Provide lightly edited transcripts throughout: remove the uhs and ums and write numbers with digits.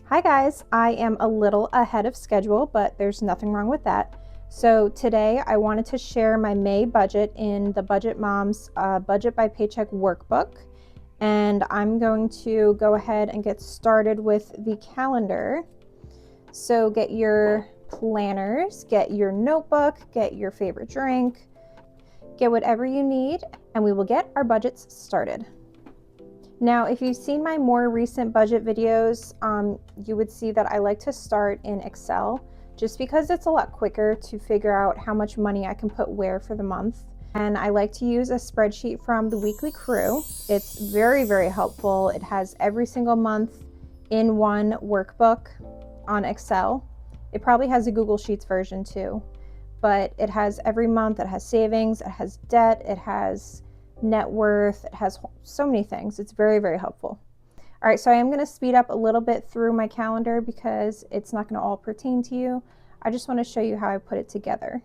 Hi guys, I am a little ahead of schedule, but there's nothing wrong with that. So today I wanted to share my May budget in the Budget Moms Budget by Paycheck Workbook. And I'm going to go ahead and get started with the calendar. So get your planners, get your notebook, get your favorite drink, get whatever you need, and we will get our budgets started. Now, if you've seen my more recent budget videos, you would see that I like to start in Excel just because it's a lot quicker to figure out how much money I can put where for the month. And I like to use a spreadsheet from the Weekly Crew. It's very, very helpful. It has every single month in one workbook on Excel. It probably has a Google Sheets version too, but it has every month. It has savings, it has debt, it has net worth, it has so many things. It's very, very helpful. All right, so I am going to speed up a little bit through my calendar because it's not going to all pertain to you. I just want to show you how I put it together.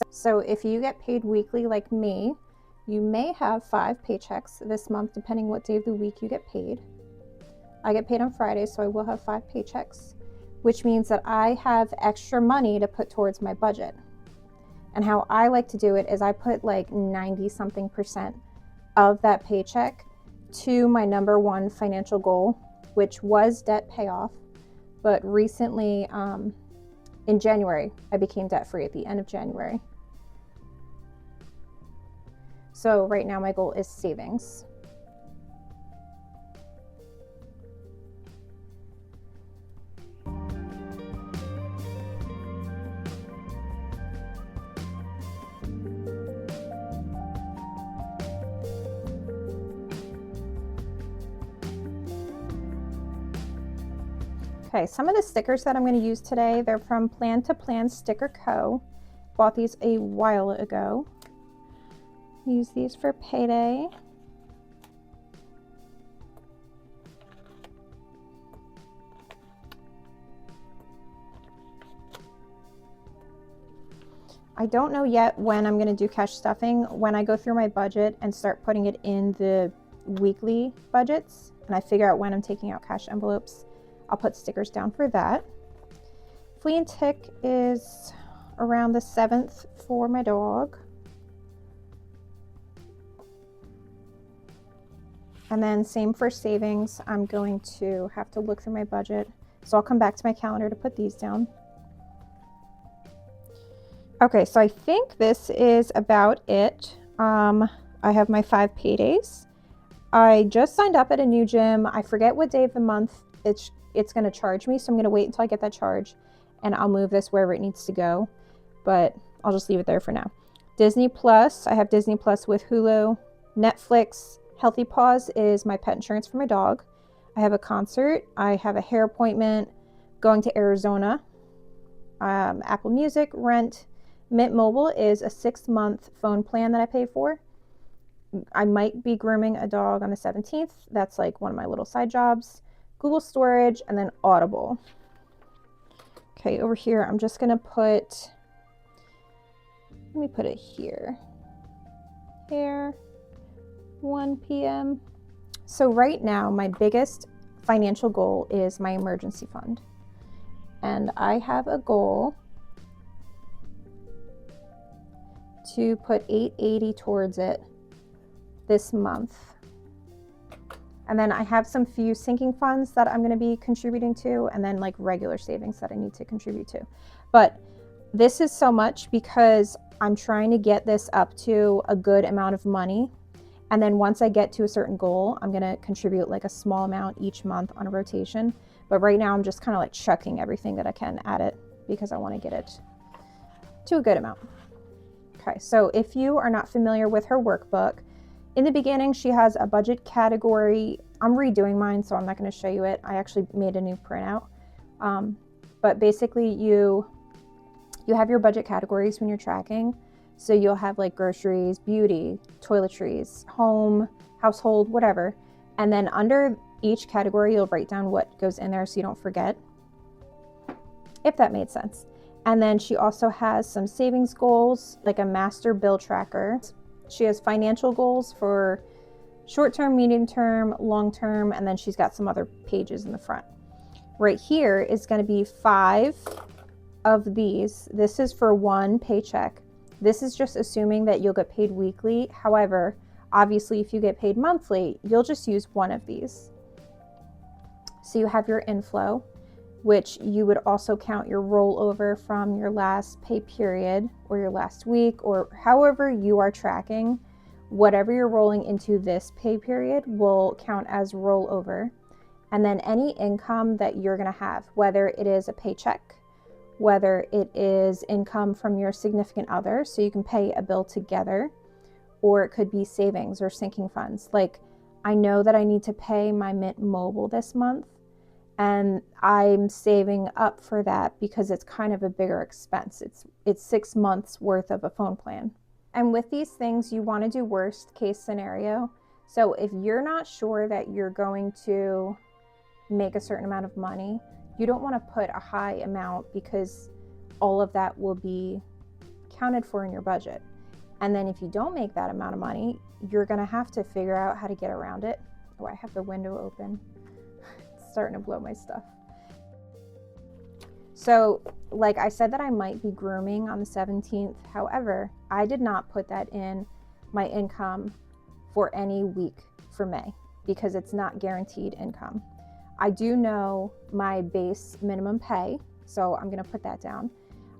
So if you get paid weekly like me, you may have 5 paychecks this month, depending what day of the week you get paid. I get paid on Friday, so I will have 5 paychecks, which means that I have extra money to put towards my budget. And how I like to do it is I put like 90-something% of that paycheck to my number one financial goal, which was debt payoff. But recently, in January, I became debt-free at the end of January. So right now my goal is savings. Okay, some of the stickers that I'm going to use today, they're from Plan to Plan Sticker Co. Bought these a while ago. Use these for payday. I don't know yet when I'm going to do cash stuffing. When I go through my budget and start putting it in the weekly budgets, and I figure out when I'm taking out cash envelopes, I'll put stickers down for that. Flea and tick is around the 7th for my dog. And then same for savings. I'm going to have to look through my budget. So I'll come back to my calendar to put these down. Okay, so I think this is about it. I have my 5 paydays. I just signed up at a new gym. I forget what day of the month it's going to charge me, so I'm going to wait until I get that charge, and I'll move this wherever it needs to go. But I'll just leave it there for now. Disney Plus. I have Disney Plus with Hulu. Netflix. Healthy Paws is my pet insurance for my dog. I have a concert. I have a hair appointment. Going to Arizona. Apple Music. Rent. Mint Mobile is a 6-month phone plan that I pay for. I might be grooming a dog on the 17th. That's like one of my little side jobs. Google Storage, and then Audible. Okay, over here, I'm just going to put, let me put it here. Here, 1 p.m. So right now, my biggest financial goal is my emergency fund. And I have a goal to put $880 towards it this month. And then I have some few sinking funds that I'm going to be contributing to, and then like regular savings that I need to contribute to. But this is so much because I'm trying to get this up to a good amount of money. And then once I get to a certain goal, I'm going to contribute like a small amount each month on a rotation. But right now I'm just kind of like chucking everything that I can at it because I want to get it to a good amount. Okay, so if you are not familiar with her workbook, in the beginning, she has a budget category. I'm redoing mine, so I'm not going to show you it. I actually made a new printout. But basically, you have your budget categories when you're tracking. So you'll have like groceries, beauty, toiletries, home, household, whatever. And then under each category, you'll write down what goes in there so you don't forget. if that made sense. And then she also has some savings goals, like a master bill tracker. She has financial goals for short term, medium term, long term, and then she's got some other pages in the front. Right here is going to be 5 of these. This is for one paycheck. This is just assuming that you'll get paid weekly. However, obviously, if you get paid monthly, you'll just use one of these. So you have your inflow, which you would also count your rollover from your last pay period or your last week, or however you are tracking. Whatever you're rolling into this pay period will count as rollover. And then any income that you're going to have, whether it is a paycheck, whether it is income from your significant other, so you can pay a bill together, or it could be savings or sinking funds. Like, I know that I need to pay my Mint Mobile this month, and I'm saving up for that because it's kind of a bigger expense. It's 6 months worth of a phone plan. And with these things, you want to do worst case scenario. So if you're not sure that you're going to make a certain amount of money, you don't want to put a high amount because all of that will be counted for in your budget. And then if you don't make that amount of money, you're going to have to figure out how to get around it. Oh, I have the window open. It's starting to blow my stuff. So, like I said that I might be grooming on the 17th. However, I did not put that in my income for any week for May because it's not guaranteed income. I do know my base minimum pay, so I'm going to put that down.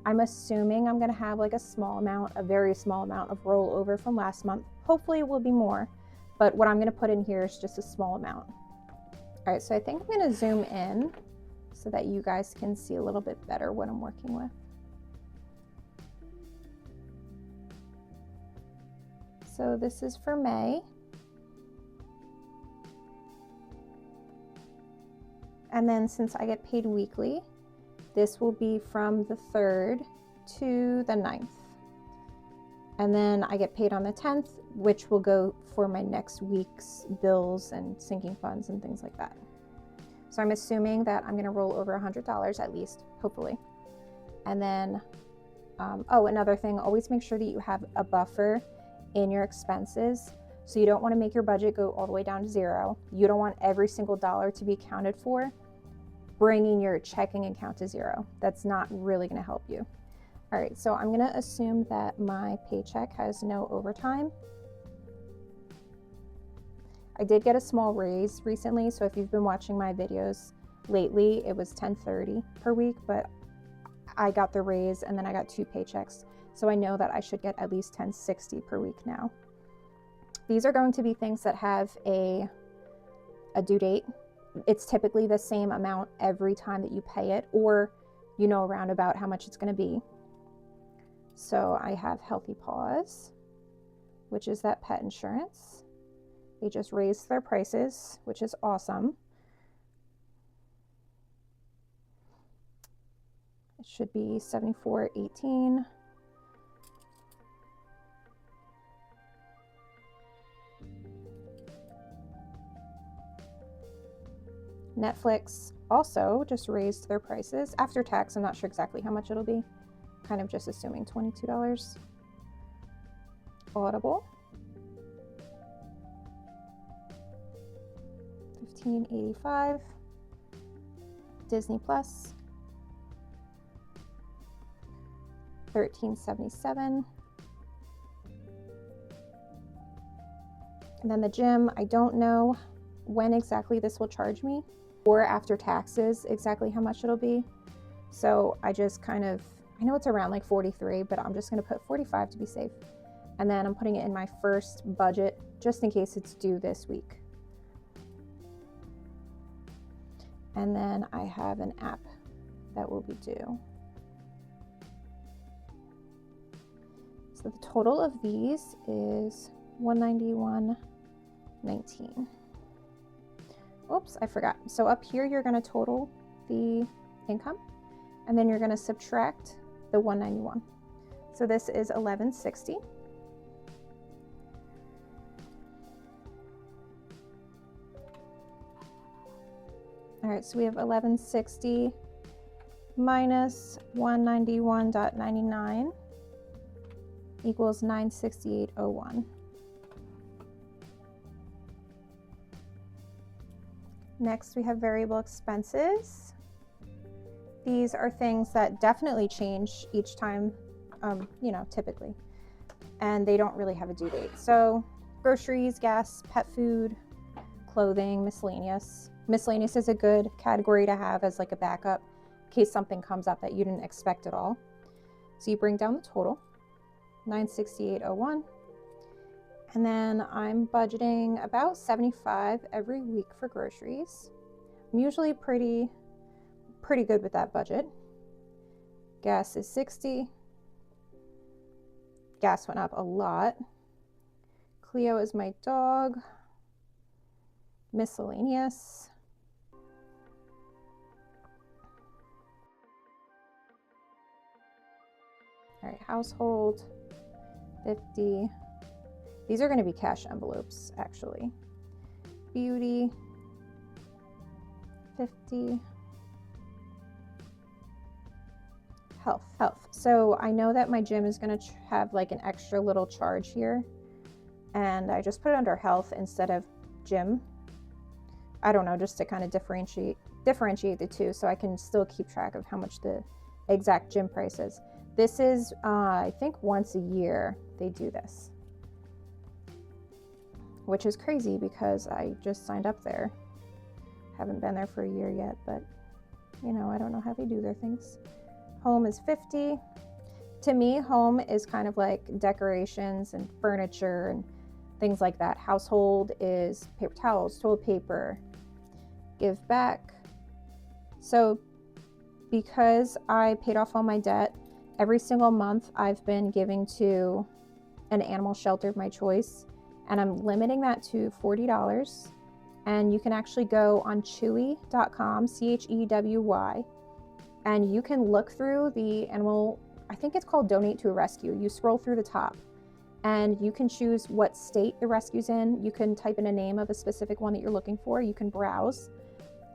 I'm assuming I'm going to have like a small amount, a very small amount of rollover from last month. Hopefully it will be more, but what I'm going to put in here is just a small amount. All right, so I think I'm going to zoom in so that you guys can see a little bit better what I'm working with. So this is for May. And then since I get paid weekly, this will be from the 3rd to the 9th. And then I get paid on the 10th, which will go for my next week's bills and sinking funds and things like that. So I'm assuming that I'm going to roll over $100 at least, hopefully. And then, another thing, always make sure that you have a buffer in your expenses. So you don't want to make your budget go all the way down to 0. You don't want every single dollar to be accounted for, bringing your checking account to 0. That's not really going to help you. All right, so I'm going to assume that my paycheck has no overtime. I did get a small raise recently, so if you've been watching my videos lately, it was $10.30 per week, but I got the raise and then I got 2 paychecks. So I know that I should get at least $10.60 per week now. These are going to be things that have a due date. It's typically the same amount every time that you pay it, or you know around about how much it's going to be. So I have Healthy Paws, which is that pet insurance. They just raised their prices, which is awesome. It should be $74.18. Netflix also just raised their prices. After tax, I'm not sure exactly how much it'll be. Kind of just assuming $22. Audible, $15.85. Disney Plus, $13.77. And then the gym, I don't know when exactly this will charge me, or after taxes exactly how much it'll be. So I just kind of, I know it's around like 43, but I'm just going to put 45 to be safe. And then I'm putting it in my first budget just in case it's due this week. And then I have an app that will be due. So the total of these is $191.19. Oops, I forgot. So up here, you're going to total the income, and then you're going to subtract the $191. So this is $11.60. All right, so we have $11.60 minus 191.99 equals 968.01. Next, we have variable expenses. These are things that definitely change each time, typically, and they don't really have a due date. So groceries, gas, pet food, clothing, miscellaneous. Miscellaneous is a good category to have as like a backup in case something comes up that you didn't expect at all. So you bring down the total, 968.01. And then I'm budgeting about $75 every week for groceries. I'm usually pretty good with that budget. Gas is $60. Gas went up a lot. Cleo is my dog. Miscellaneous. All right, household, 50. These are going to be cash envelopes, actually. Beauty, 50. Health. So I know that my gym is going to have like an extra little charge here, and I just put it under health instead of gym. I don't know, just to kind of differentiate the two so I can still keep track of how much the exact gym price is. This is, I think once a year they do this, which is crazy because I just signed up there. Haven't been there for a year yet, but I don't know how they do their things. Home is 50. To me, home is kind of like decorations and furniture and things like that. Household is paper towels, toilet paper, give back. So because I paid off all my debt, every single month I've been giving to an animal shelter of my choice, and I'm limiting that to $40. And you can actually go on chewy.com, CHEWY, and you can look through the animal, I think it's called Donate to a Rescue. You scroll through the top and you can choose what state the rescue's in. You can type in a name of a specific one that you're looking for. You can browse.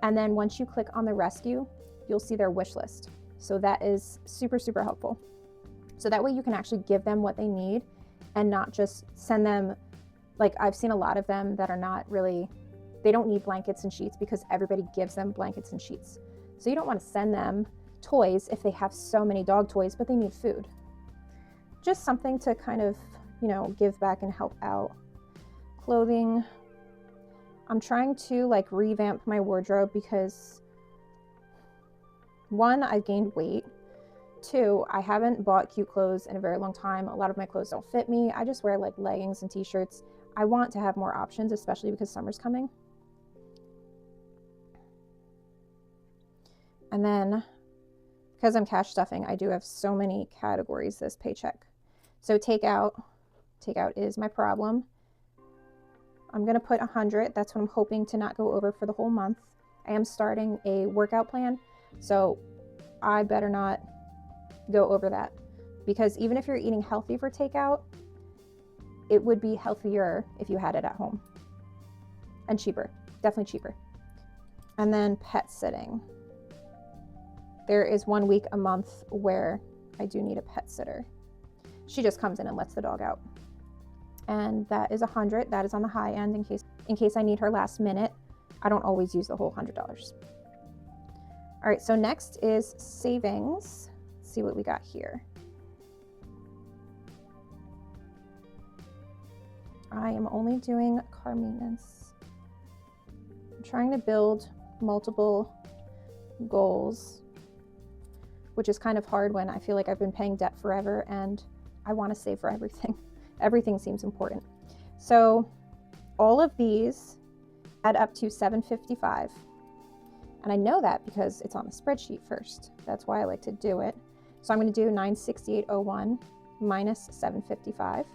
And then once you click on the rescue, you'll see their wish list. So that is super, super helpful. So that way you can actually give them what they need and not just send them, like I've seen a lot of them that are not really, they don't need blankets and sheets because everybody gives them blankets and sheets. So you don't want to send them toys if they have so many dog toys, but they need food. Just something to kind of, give back and help out. Clothing. I'm trying to like revamp my wardrobe because 1, I've gained weight. 2, I haven't bought cute clothes in a very long time. A lot of my clothes don't fit me. I just wear like leggings and t-shirts. I want to have more options, especially because summer's coming. And then because I'm cash stuffing, I do have so many categories this paycheck. So takeout is my problem. I'm going to put 100. That's what I'm hoping to not go over for the whole month. I am starting a workout plan, so I better not go over that, because even if you're eating healthy for takeout, it would be healthier if you had it at home, and cheaper, definitely cheaper. And then pet sitting. There is 1 week a month where I do need a pet sitter. She just comes in and lets the dog out. And that is 100. That is on the high end in case I need her last minute. I don't always use the whole $100. All right, so next is savings. Let's see what we got here. I am only doing car maintenance. I'm trying to build multiple goals, which is kind of hard when I feel like I've been paying debt forever and I want to save for everything. Everything seems important. So all of these add up to $755. And I know that because it's on the spreadsheet first. That's why I like to do it. So I'm going to do 968.01 minus 755.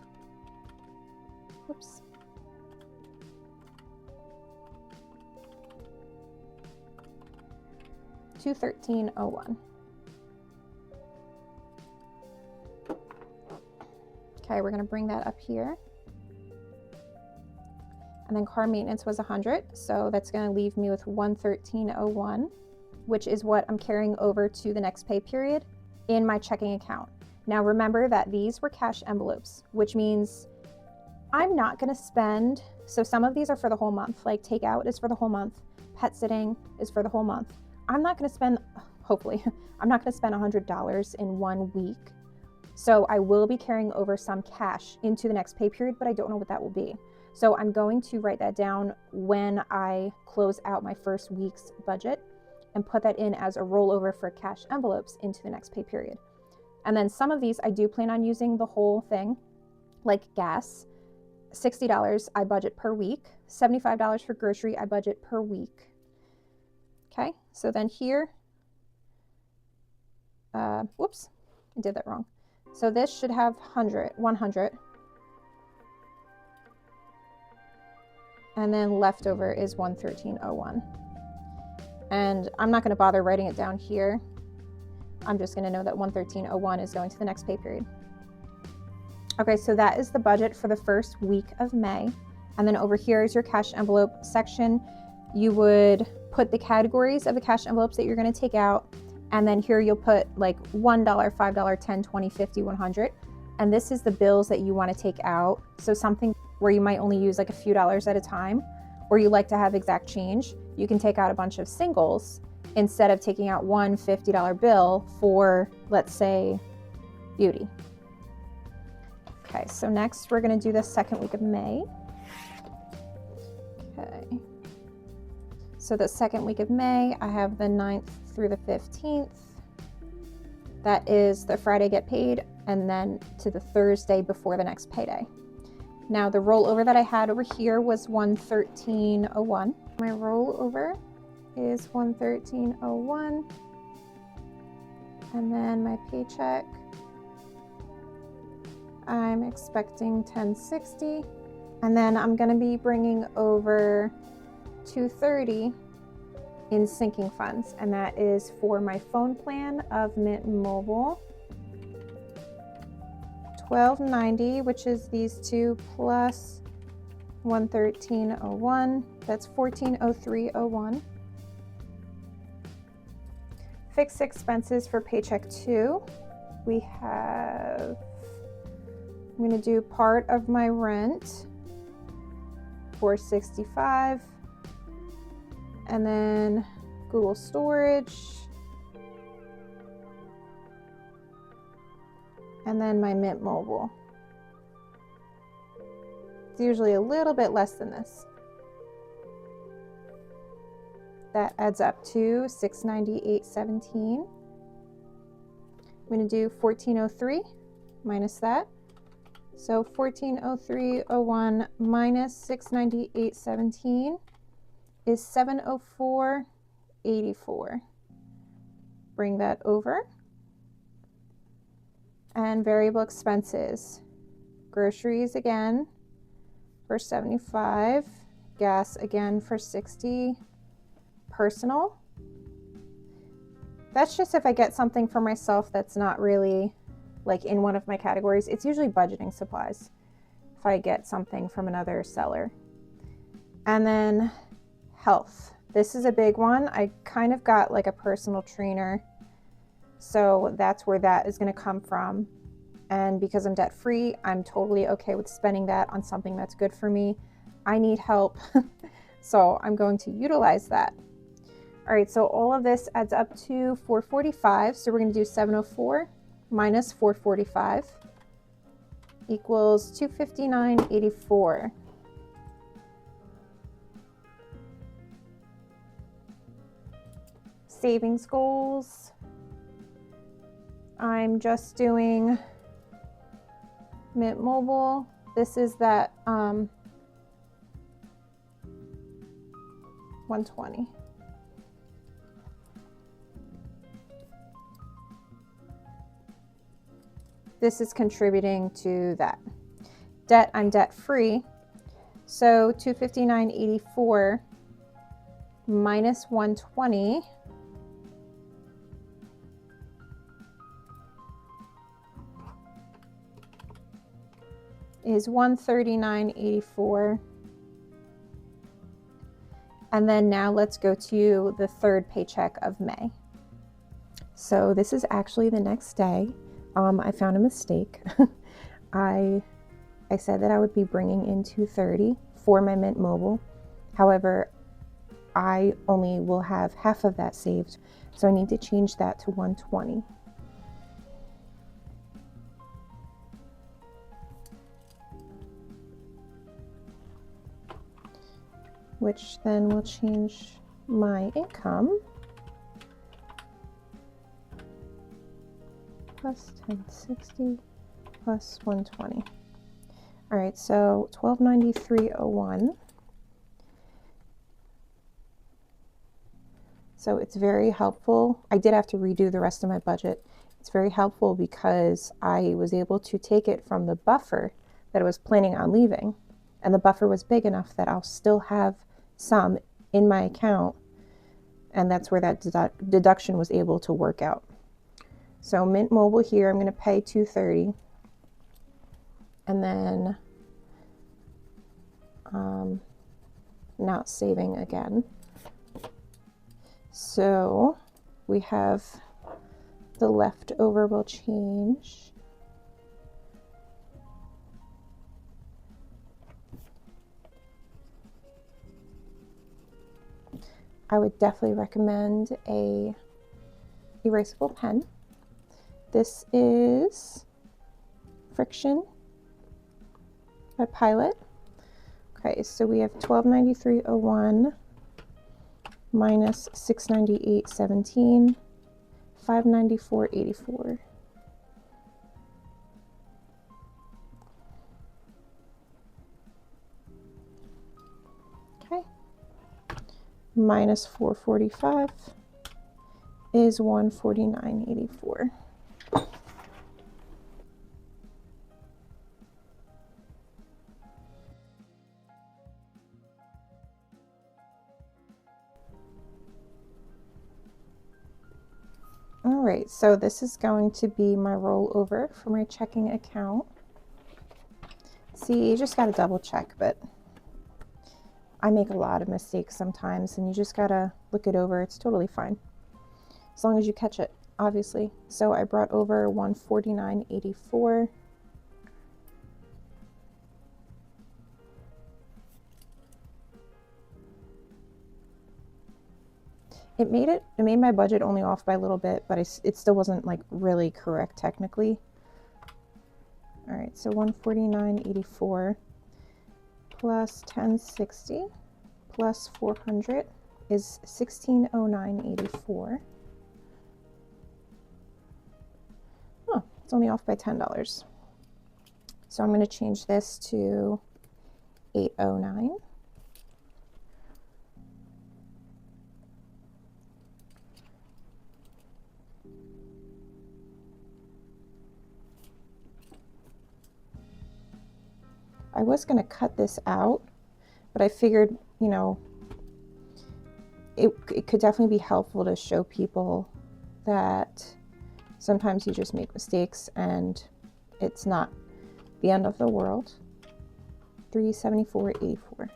Whoops. $213.01. Okay, we're going to bring that up here. And then car maintenance was 100, so that's going to leave me with $113.01. which is what I'm carrying over to the next pay period, in my checking account. Now remember that these were cash envelopes, which means I'm not going to spend, so some of these are for the whole month, like takeout is for the whole month, pet sitting is for the whole month. I'm not going to spend, hopefully, I'm not going to spend $100 in 1 week. So I will be carrying over some cash into the next pay period, but I don't know what that will be. So I'm going to write that down when I close out my first week's budget and put that in as a rollover for cash envelopes into the next pay period. And then some of these I do plan on using the whole thing, like gas. $60 I budget per week, $75 for grocery I budget per week. Okay, so then here, whoops, I did that wrong. So this should have 100, and then leftover is 113.01. And I'm not going to bother writing it down here. I'm just going to know that 113.01 is going to the next pay period. Okay, so that is the budget for the first week of May. And then over here is your cash envelope section. You would put the categories of the cash envelopes that you're going to take out. And then here you'll put like $1, $5, $10, $20, $50, $100. And this is the bills that you want to take out. So something where you might only use like a few dollars at a time, or you like to have exact change, you can take out a bunch of singles instead of taking out one $50 bill for, let's say, beauty. Okay, so next we're going to do the second week of May. Okay. So the second week of May, I have the 9th through the 15th. That is the Friday get paid, and then to the Thursday before the next payday. Now the rollover that I had over here was 113.01. My rollover is 113.01. And then my paycheck, I'm expecting 1060, and then I'm going to be bringing over 230 in sinking funds, and that is for my phone plan of Mint Mobile. 1290, which is these two, plus 113.01, that's 1403.01. Fixed expenses for paycheck 2, we have, I'm going to do part of my rent, $465, and then Google storage, and then my Mint Mobile. It's usually a little bit less than this. That adds up to $698.17. I'm going to do 1403 minus that. So 1403.01 minus 698.17 is 704.84. Bring that over. And variable expenses. Groceries again for 75, gas again for 60, personal. That's just if I get something for myself that's not really like in one of my categories. It's usually budgeting supplies if I get something from another seller. And then health. This is a big one. I kind of got like a personal trainer, so that's where that is going to come from. And because I'm debt free, I'm totally okay with spending that on something that's good for me. I need help, so I'm going to utilize that. All right, so all of this adds up to 445. So we're going to do 704 minus 445 equals 259.84. Savings goals. I'm just doing Mint Mobile. This is that 120. This is contributing to that. Debt, I'm debt free. So 259.84 minus 120 is 139.84. And then now let's go to the third paycheck of May. So this is actually the next day. I found a mistake. I said that I would be bringing in $230 for my Mint Mobile. However, I only will have half of that saved, so I need to change that to $120. Which then will change my income plus 1060 plus 120. All right, so 1293.01. So it's very helpful. I did have to redo the rest of my budget. It's very helpful because I was able to take it from the buffer that I was planning on leaving, and the buffer was big enough that I'll still have some in my account, and that's where that deduction was able to work out. So Mint Mobile here, I'm going to pay $230, and then now it's saving again. So we have the leftover will change. I would definitely recommend a erasable pen. This is Friction by Pilot. Okay, so we have 1293.01 minus 698.17, 594.84. Okay, minus 445 is 149.84. All right, so this is going to be my rollover for my checking account. See, you just got to double check, but I make a lot of mistakes sometimes, and you just got to look it over. It's totally fine, as long as you catch it, obviously. So I brought over 149.84. It made my budget only off by a little bit, but it still wasn't like really correct technically. All right, so 149.84 plus 1060 plus 400 is 1609.84. Oh, it's only off by $10. So I'm going to change this to 809. I was going to cut this out, but I figured, you know, it could definitely be helpful to show people that sometimes you just make mistakes and it's not the end of the world. 374.84.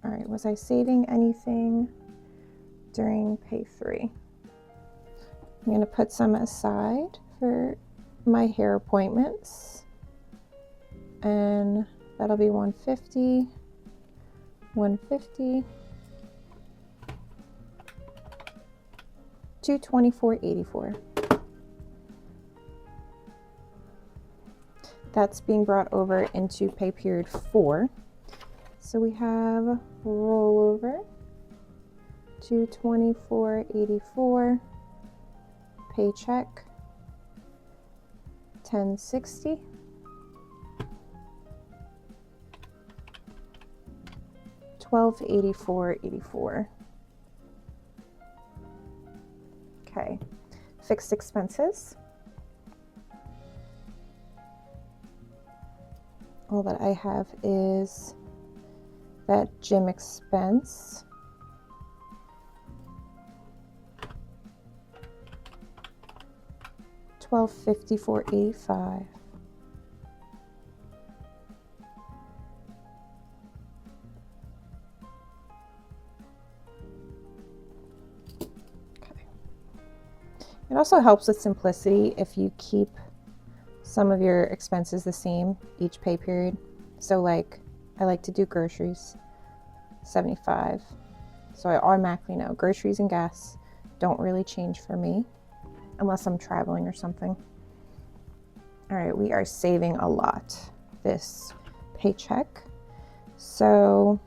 All right, was I saving anything during pay 3? I'm going to put some aside for my hair appointments, and that'll be 150, 150, 224.84. That's being brought over into pay period 4. So we have rollover 224.84, paycheck 1060, $1284.84. Okay, fixed expenses. All that I have is that gym expense. $1254.85. also helps with simplicity if you keep some of your expenses the same each pay period. So like I like to do groceries, 75. So I automatically know groceries and gas don't really change for me unless I'm traveling or something. All right, we are saving a lot this paycheck. So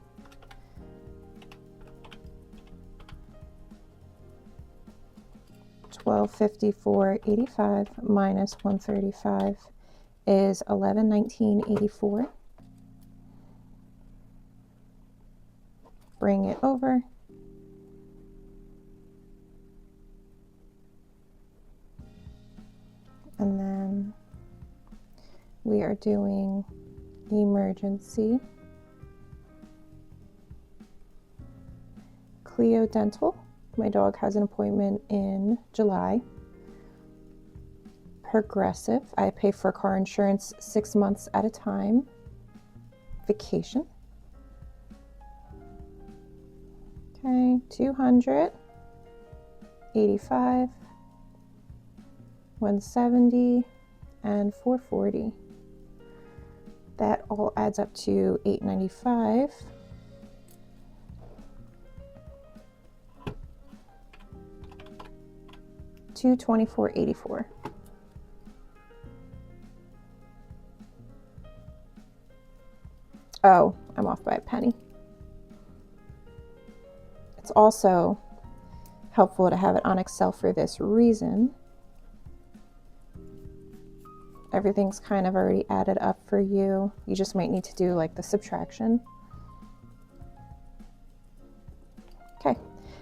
$1,254.85 minus $135 is $1119.84. Bring it over. And then we are doing emergency. Cleo Dental. My dog has an appointment in July. Progressive. I pay for car insurance 6 months at a time. Vacation. Okay, 200, 85, 170, and 440. That all adds up to $895. $224.84. Oh, I'm off by a penny. It's also helpful to have it on Excel for this reason. Everything's kind of already added up for you. You just might need to do like the subtraction. Okay,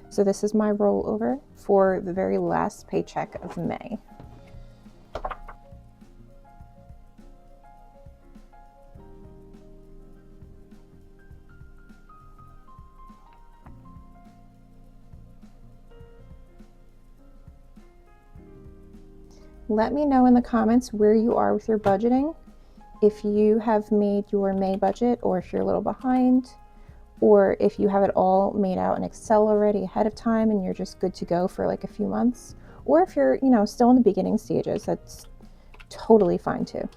so this is my rollover for the very last paycheck of May. Let me know in the comments where you are with your budgeting, if you have made your May budget or if you're a little behind, or if you have it all made out in Excel already ahead of time and you're just good to go for like a few months, or if you're, still in the beginning stages, that's totally fine too.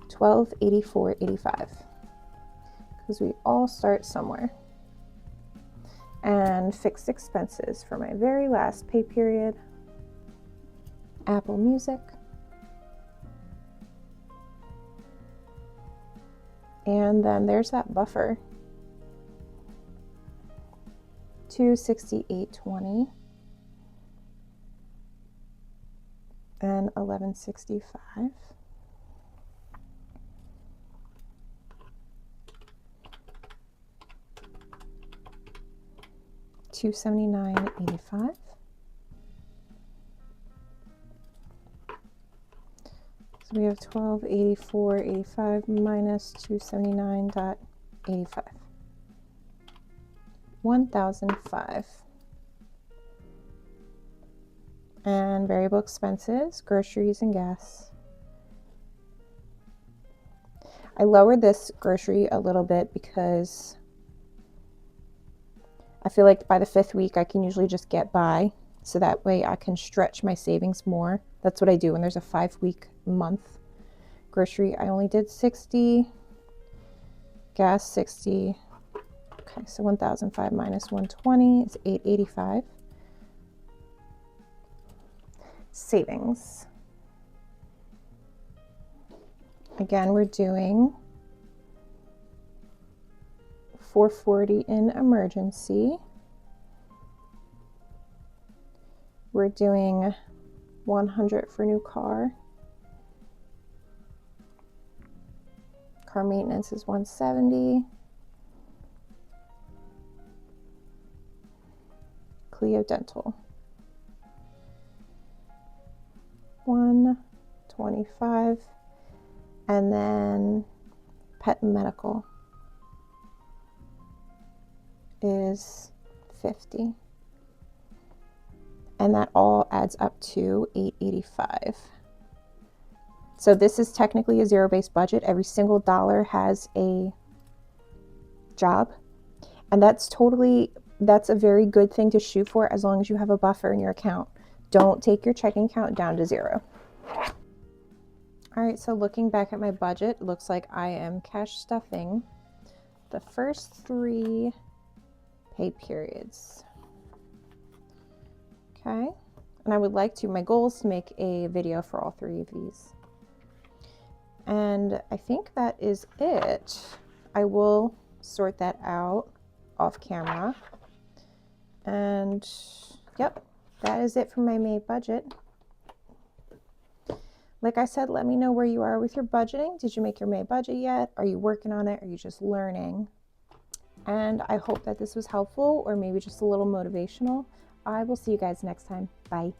$1284.85, because we all start somewhere. And fixed expenses for my very last pay period. Apple Music. And then there's that buffer. $268.20 and $1165. $279.85. So we have $1284.85 minus $279.85. $1,005. And variable expenses, groceries and gas. I lowered this grocery a little bit because I feel like by the 5th week I can usually just get by, so that way I can stretch my savings more. That's what I do when there's a 5-week month. Grocery, I only did 60, gas 60. Okay, so 1,005 minus 120 is 885. Savings. Again, we're doing 440 in emergency. We're doing 100 for new car. Car maintenance is 170. Cleo Dental. 125. And then pet medical is 50. And that all adds up to 885. So this is technically a zero-based budget. Every single dollar has a job. And that's a very good thing to shoot for as long as you have a buffer in your account. don't take your checking account down to zero. All right, so looking back at my budget, it looks like I am cash stuffing the first 3 pay periods. Okay, and I would like to, my goal is to make a video for all 3 of these. And I think that is it. I will sort that out off camera. And yep, that is it for my May budget. Like I said, let me know where you are with your budgeting. Did you make your May budget yet? Are you working on it? Are you just learning? And I hope that this was helpful or maybe just a little motivational. I will see you guys next time. Bye.